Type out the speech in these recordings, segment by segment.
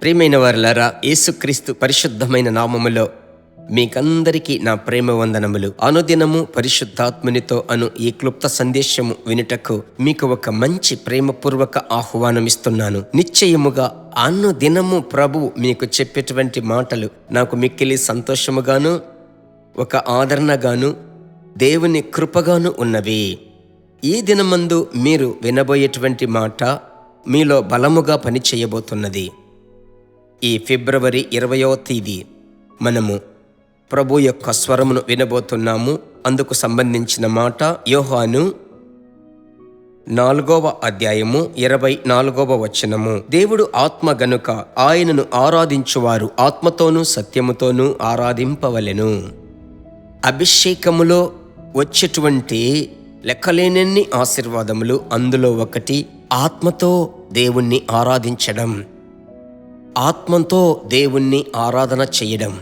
ప్రియమైన వారలారా, యేసుక్రీస్తు పరిశుద్ధమైన నామములో మీకందరికీ నా ప్రేమ వందనములు. అనుదినము పరిశుద్ధాత్మునితో అను ఈ క్లుప్త సందేశము వినుటకు మీకు ఒక మంచి ప్రేమపూర్వక ఆహ్వానం ఇస్తున్నాను. నిశ్చయముగా అనుదినము ప్రభువు మీకు చెప్పేటువంటి మాటలు నాకు మిక్కిలి సంతోషముగాను, ఒక ఆదరణగాను, దేవుని కృపగాను ఉన్నవి. ఈ దినమందు మీరు వినబోయేటువంటి మాట మీలో బలముగా పని చేయబోతున్నది. ఈ ఫిబ్రవరి 20వ తేదీ మనము ప్రభు యొక్క స్వరమును వినబోతున్నాము. అందుకు సంబంధించిన మాట యోహాను 4వ అధ్యాయము 24వ వచనము. దేవుడు ఆత్మ గనుక ఆయనను ఆరాధించువారు ఆత్మతోనూ సత్యముతోనూ ఆరాధింపవలెను. అభిషేకములో వచ్చేటువంటి లెక్కలేనన్ని ఆశీర్వాదములు, అందులో ఒకటి ఆత్మతో దేవుణ్ణి ఆరాధించడం, ఆత్మతో దేవుణ్ణి ఆరాధన చేయడం,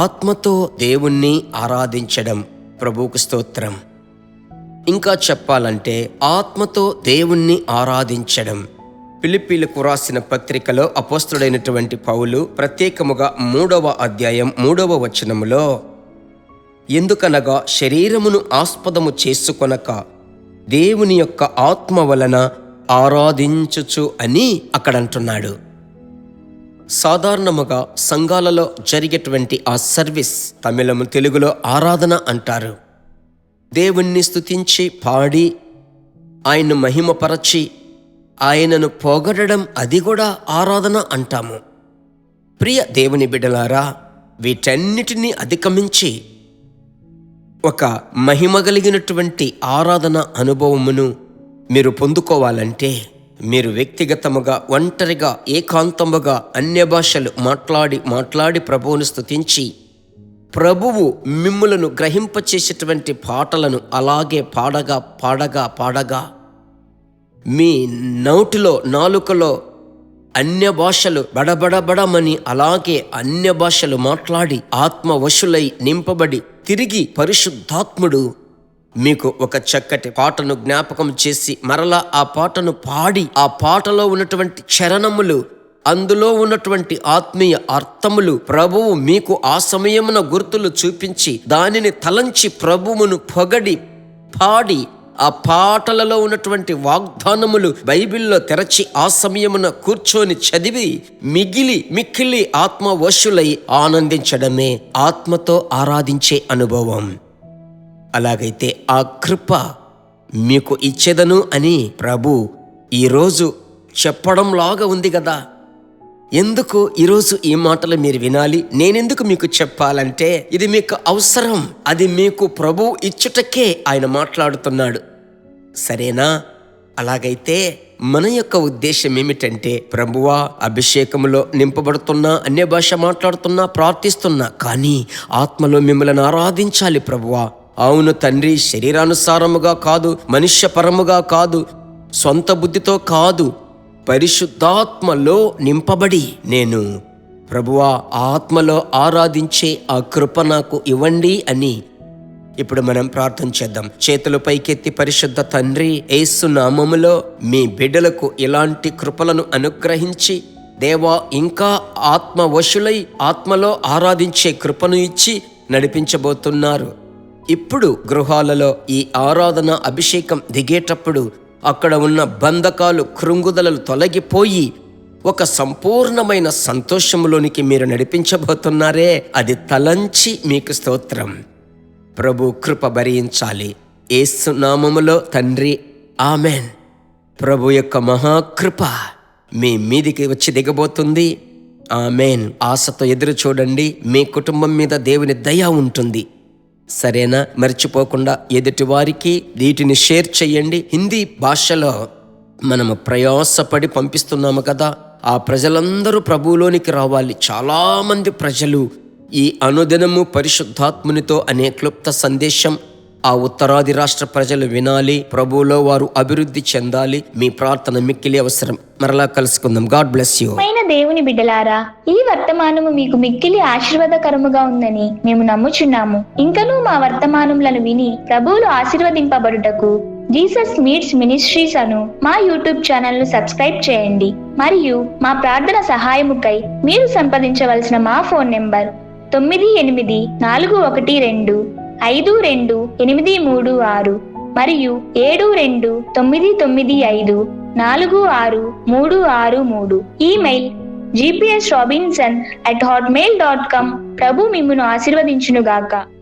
ఆత్మతో దేవుణ్ణి ఆరాధించడం. ప్రభువుకు స్తోత్రం. ఇంకా చెప్పాలంటే ఆత్మతో దేవుణ్ణి ఆరాధించడం. ఫిలిప్పీలకు రాసిన పత్రికలో అపోస్తుడైనటువంటి పౌలు ప్రత్యేకముగా 3వ అధ్యాయం 3వ వచనములో, ఎందుకనగా శరీరమును ఆస్పదము చేసుకొనక దేవుని యొక్క ఆత్మ వలన ఆరాధించుచు అని అక్కడ అంటున్నాడు. సాధారణముగా సంఘాలలో జరిగేటువంటి ఆ సర్వీస్ తమిళము తెలుగులో ఆరాధన అంటారు. దేవుణ్ణి స్తుతించి పాడి ఆయన్ను మహిమపరచి ఆయనను పొగడడం, అది కూడా ఆరాధన అంటాము. ప్రియ దేవుని బిడ్డలారా, వీటన్నిటినీ అధిగమించి ఒక మహిమ కలిగినటువంటి ఆరాధన అనుభవమును మీరు పొందుకోవాలంటే మీరు వ్యక్తిగతముగా, ఒంటరిగా, ఏకాంతముగా అన్య భాషలు మాట్లాడి ప్రభువును స్తుతించి ప్రభువు మిమ్ములను గ్రహింపచేసేటువంటి పాటలను అలాగే పాడగా మీ నోటిలో, నాలుకలో అన్య భాషలు బడబడబడమని అలాగే అన్య భాషలు మాట్లాడి ఆత్మవశులై నింపబడి తిరిగి పరిశుద్ధాత్ముడు మీకు ఒక చక్కటి పాటను జ్ఞాపకం చేసి మరలా ఆ పాటను పాడి ఆ పాటలో ఉన్నటువంటి చరణములు, అందులో ఉన్నటువంటి ఆత్మీయ అర్థములు ప్రభువు మీకు ఆ సమయమున గుర్తులు చూపించి దానిని తలంచి ప్రభువును పొగడి పాడి ఆ పాటలలో ఉన్నటువంటి వాగ్దానములు బైబిల్లో తెరచి ఆ సమయమున కూర్చొని చదివి మిక్కిలి ఆత్మవశులై ఆనందించడమే ఆత్మతో ఆరాధించే అనుభవం. అలాగైతే ఆ కృప మీకు ఇచ్చేదను అని ప్రభు ఈరోజు చెప్పడంలాగా ఉంది కదా. ఎందుకు ఈరోజు ఈ మాటలు మీరు వినాలి? నేనెందుకు మీకు చెప్పాలంటే ఇది మీకు అవసరం. అది మీకు ప్రభు ఇచ్చుటకే ఆయన మాట్లాడుతున్నాడు. సరేనా? అలాగైతే మన యొక్క ఉద్దేశం ఏమిటంటే, ప్రభువా, అభిషేకములో నింపబడుతున్నా, అన్య భాష మాట్లాడుతున్నా, ప్రార్థిస్తున్నా, కానీ ఆత్మలో మిమ్మల్ని ఆరాధించాలి ప్రభువా. అవును తండ్రి, శరీరానుసారముగా కాదు, మనుష్యపరముగా కాదు, సొంత బుద్ధితో కాదు, పరిశుద్ధాత్మలో నింపబడి నేను ప్రభువా ఆత్మలో ఆరాధించే ఆ కృప నాకు ఇవ్వండి అని ఇప్పుడు మనం ప్రార్థన చేద్దాం. చేతులు పైకెత్తి, పరిశుద్ధ తండ్రి, యేసు నామములో మీ బిడ్డలకు ఇలాంటి కృపలను అనుగ్రహించి దేవా, ఇంకా ఆత్మవశులై ఆత్మలో ఆరాధించే కృపను ఇచ్చి నడిపించబోతున్నారు. ఇప్పుడు గృహాలలో ఈ ఆరాధన అభిషేకం దిగేటప్పుడు అక్కడ ఉన్న బంధకాలు, కృంగుదలలు తొలగిపోయి ఒక సంపూర్ణమైన సంతోషములోనికి మీరు నడిపించబోతున్నారే, అది తలంచి మీకు స్తోత్రం. ప్రభు కృప భరించాలి. యేసు నామములో తండ్రి, ఆమెన్. ప్రభు యొక్క మహాకృప మీ మీదికి వచ్చి దిగబోతుంది. ఆమెన్. ఆశతో ఎదురు చూడండి. మీ కుటుంబం మీద దేవుని దయ ఉంటుంది. సరేనా? మర్చిపోకుండా ఎదుటి వారికి వీటిని షేర్ చేయండి. హిందీ భాషలో మనము ప్రయాసపడి పంపిస్తున్నాము కదా, ఆ ప్రజలందరూ ప్రభువులోనికి రావాలి. చాలామంది ప్రజలు ఈ అనుదినము పరిశుద్ధాత్మునితో అనే క్లుప్త సందేశం ఆ ఉత్తరాది రాష్ట్ర ప్రజలు వినాలి. ప్రభువులో వారు అభివృద్ధి చెందాలి. మీ ప్రార్థన మిక్కిలి అవసరం. మరలా కలుసుకుందాం. God bless you. దేవుని బిడ్డలారా, ఈ వర్తమానము మీకు మిక్కిలి ఆశీర్వాదకరముగా ఉందని మేము నమ్ముచున్నాము. ఇంకనూ మా వర్తమానములను విని ప్రభువులు ఆశీర్వదింపబడుటకు జీసస్ మీట్స్ మినిస్ట్రీస్ అను మా యూట్యూబ్ ఛానల్ ను సబ్స్క్రైబ్ చేయండి. మరియు మా ప్రార్థన సహాయముకై మీరు సంప్రదించవలసిన మా ఫోన్ నెంబర్ 9842522836 మరియు 7299546363. Email gpsrobinson@hotmail.com. ప్రభు మిమ్మును ఆశీర్వదించునుగాక.